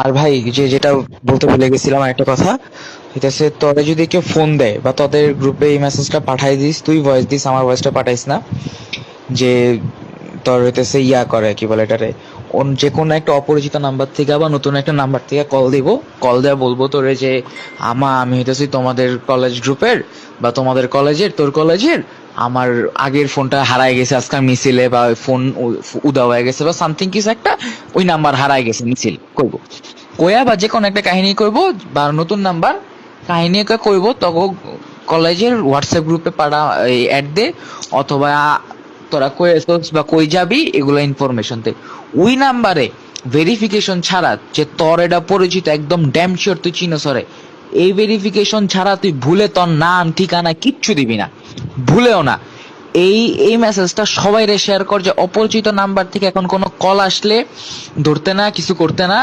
আর ভাই, যেটা বলতে ভুলে গেছিলাম একটা কথা, হইতেছে তোরে যদি কেউ ফোন দেয় বা তোদের গ্রুপে এই মেসেজটা পাঠাই দিস, তুই ভয়েস দিস, আমার ভয়েসটা পাঠাইস না। যে তোর হইতেছে ইয়া করে, কি বলে এটারে, যে কোনো একটা অপরিচিত নাম্বার থেকে বা নতুন একটা নাম্বার থেকে কল দিব। কল দেওয়া বলবো তোরে যে আমি হইতেছি তোমাদের কলেজ গ্রুপের বা তোমাদের কলেজের, তোর কলেজের। আমার আগের ফোনটা হারায় গেছে আজকে মিছিলে, বা ফোন উদা হয়ে গেছে বা সামথিং কিছু একটা, ওই নাম্বার হারায় গেছে মিছিল করবো কয়া, বা যে কোনো একটা কাহিনী করবো, বা নতুন নাম্বার কাহিনী কইব তখন কলেজের হোয়াটসঅ্যাপ গ্রুপে পাড়া অ্যাড দে, অথবা তোরা কই আসছিস বা কই যাবি এগুলো ইনফরমেশন দে। ওই নাম্বারে ভেরিফিকেশন ছাড়া, যে তোর এটা পরিচিত একদম ড্যাম শিওর তুই চিনোস রে, এই ভেরিফিকেশন ছাড়া তুই ভুলে তোর নাম ঠিকানা কিচ্ছু দিবি না, ভুলেও না। এই এই মেসেজটা সবাই রে শেয়ার কর, যে অপরিচিত নাম্বার থেকে এখন কোনো কল আসলে ধরতে না, কিছু করতে না।